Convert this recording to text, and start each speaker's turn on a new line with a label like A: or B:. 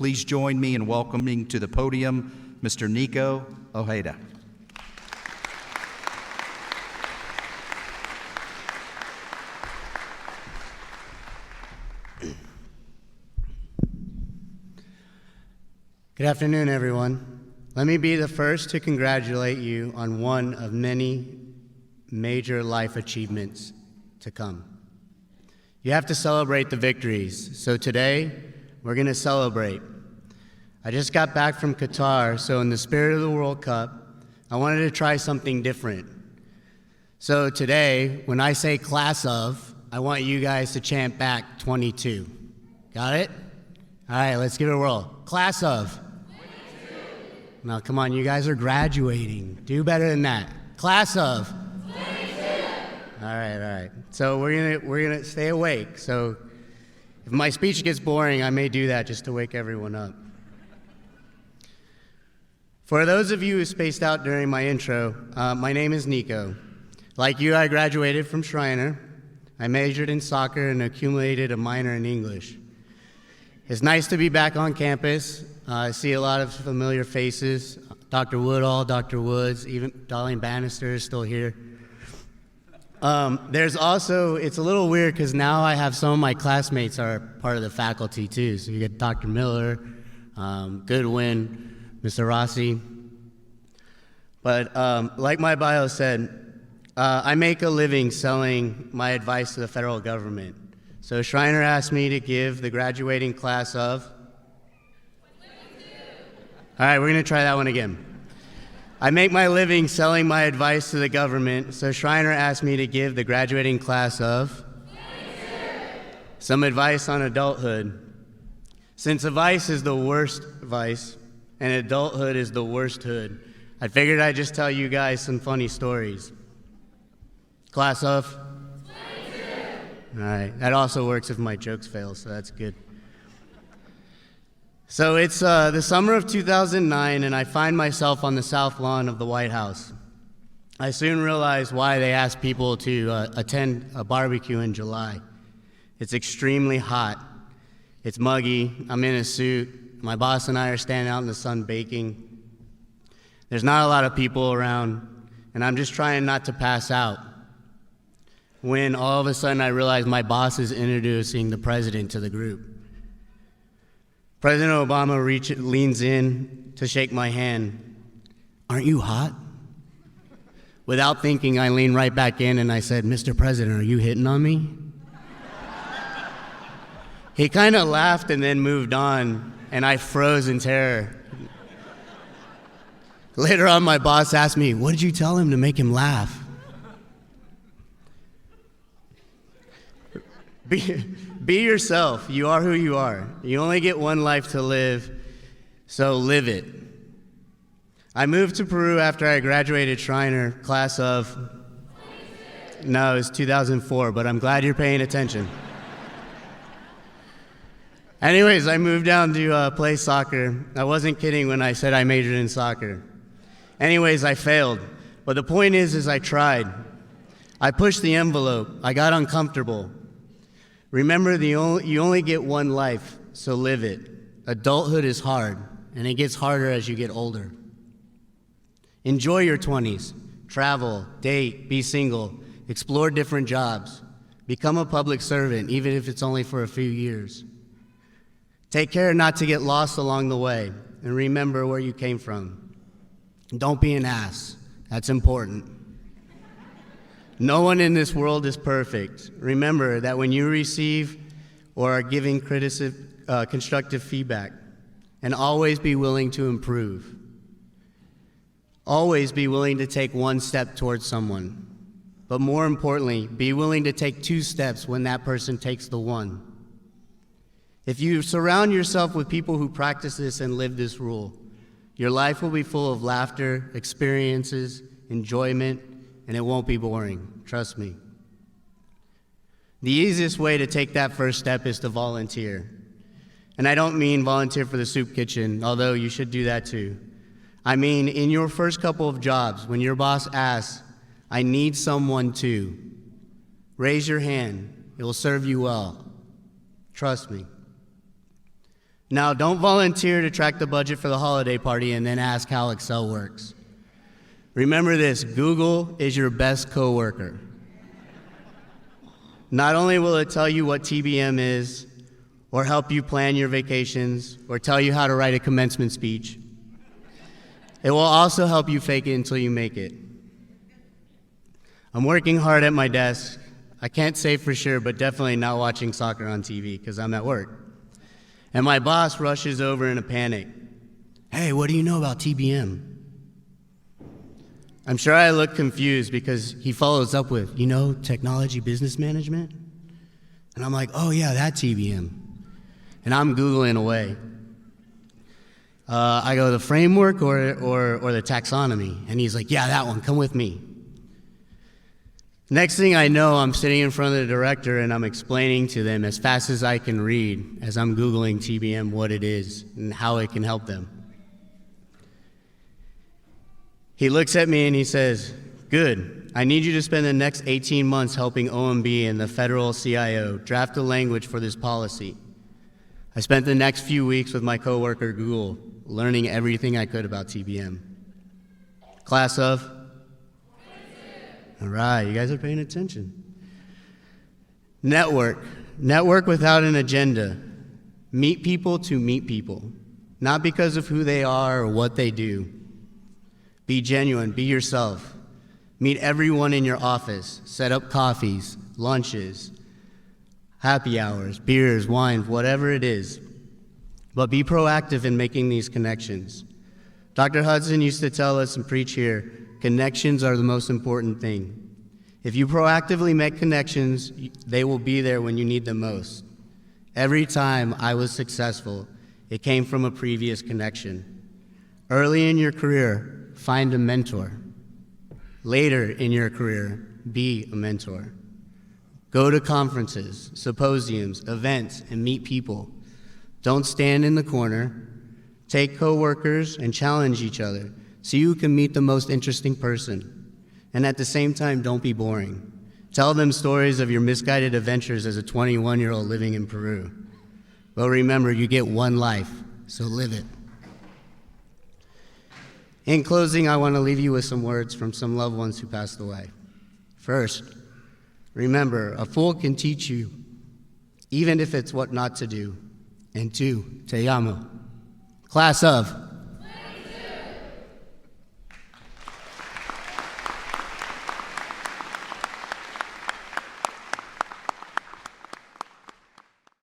A: Please join me in welcoming to the podium Mr. Nico Ojeda.
B: Good afternoon, everyone. Let me be the first to congratulate you on one of many major life achievements to come. You have to celebrate the victories, so today we're going to celebrate. I just got back from Qatar, so in the spirit of the World Cup, I wanted to try something different. So today, when I say class of, I want you guys to chant back 22. Got it? All right, let's give it a whirl. Class of. Now, come on, you guys are graduating. Do better than that. Class of. 22. All right. So we're gonna stay awake. So if my speech gets boring, I may do that just to wake everyone up. For those of you who spaced out during my intro, my name is Nico. Like you, I graduated from Schreiner. I majored in soccer and accumulated a minor in English. It's nice to be back on campus. I see a lot of familiar faces. Dr. Woodall, Dr. Woods, even Darlene Bannister is still here. There's also, it's a little weird because now I have some of my classmates are part of the faculty too. So you get Dr. Miller, Goodwin, Mr. Rossi. But like my bio said, I make a living selling my advice to the federal government. So Schreiner asked me to give the graduating class of. All right, we're going to try that one again. I make my living selling my advice to the government, so Schreiner asked me to give the graduating class of some advice on adulthood. Since advice is the worst vice and adulthood is the worst hood, I figured I'd just tell you guys some funny stories. Class of? All right, that also works if my jokes fail, so that's good. So it's the summer of 2009, and I find myself on the south lawn of the White House. I soon realized why they asked people to attend a barbecue in July. It's extremely hot. It's muggy. I'm in a suit. My boss and I are standing out in the sun baking. There's not a lot of people around, and I'm just trying not to pass out. When all of a sudden I realize my boss is introducing the president to the group. President Obama leans in to shake my hand. Aren't you hot? Without thinking, I leaned right back in and I said, Mr. President, are you hitting on me? He kind of laughed and then moved on, and I froze in terror. Later on, my boss asked me, what did you tell him to make him laugh? Be yourself. You are who you are. You only get one life to live, so live it. I moved to Peru after I graduated Schreiner, class of... 26. No, it was 2004, but I'm glad you're paying attention. Anyways, I moved down to play soccer. I wasn't kidding when I said I majored in soccer. Anyways, I failed. But the point is I tried. I pushed the envelope. I got uncomfortable. Remember, you only get one life, so live it. Adulthood is hard, and it gets harder as you get older. Enjoy your 20s. Travel, date, be single, explore different jobs. Become a public servant, even if it's only for a few years. Take care not to get lost along the way, and remember where you came from. Don't be an ass. That's important. No one in this world is perfect. Remember that when you receive or are giving constructive feedback, and always be willing to improve. Always be willing to take one step towards someone. But more importantly, be willing to take 2 steps when that person takes the 1. If you surround yourself with people who practice this and live this rule, your life will be full of laughter, experiences, enjoyment, and it won't be boring. Trust me. The easiest way to take that first step is to volunteer. And I don't mean volunteer for the soup kitchen, although you should do that too. I mean, in your first couple of jobs, when your boss asks, I need someone to, raise your hand. It will serve you well. Trust me. Now, don't volunteer to track the budget for the holiday party and then ask how Excel works. Remember this, Google is your best coworker. Not only will it tell you what TBM is, or help you plan your vacations, or tell you how to write a commencement speech, it will also help you fake it until you make it. I'm working hard at my desk. I can't say for sure, but definitely not watching soccer on TV because I'm at work. And my boss rushes over in a panic. Hey, what do you know about TBM? I'm sure I look confused because he follows up with, you know, technology business management? And I'm like, oh yeah, that TBM. And I'm Googling away. I go, the framework or the taxonomy? And he's like, yeah, that one, come with me. Next thing I know, I'm sitting in front of the director and I'm explaining to them as fast as I can read, as I'm Googling TBM, what it is and how it can help them. He looks at me and he says, good, I need you to spend the next 18 months helping OMB and the federal CIO draft a language for this policy. I spent the next few weeks with my coworker, Google, learning everything I could about TBM. Class of? All right, you guys are paying attention. Network. Network without an agenda. Meet people to meet people, not because of who they are or what they do. Be genuine, be yourself. Meet everyone in your office. Set up coffees, lunches, happy hours, beers, wine, whatever it is. But be proactive in making these connections. Dr. Hudson used to tell us and preach here, connections are the most important thing. If you proactively make connections, they will be there when you need them most. Every time I was successful, it came from a previous connection. Early in your career, find a mentor. Later in your career, be a mentor. Go to conferences, symposiums, events, and meet people. Don't stand in the corner. Take coworkers and challenge each other so you can meet the most interesting person. And at the same time, don't be boring. Tell them stories of your misguided adventures as a 21-year-old living in Peru. But remember, you get one life, so live it. In closing, I want to leave you with some words from some loved ones who passed away. First, remember, a fool can teach you, even if it's what not to do. And two, te amo. Class of.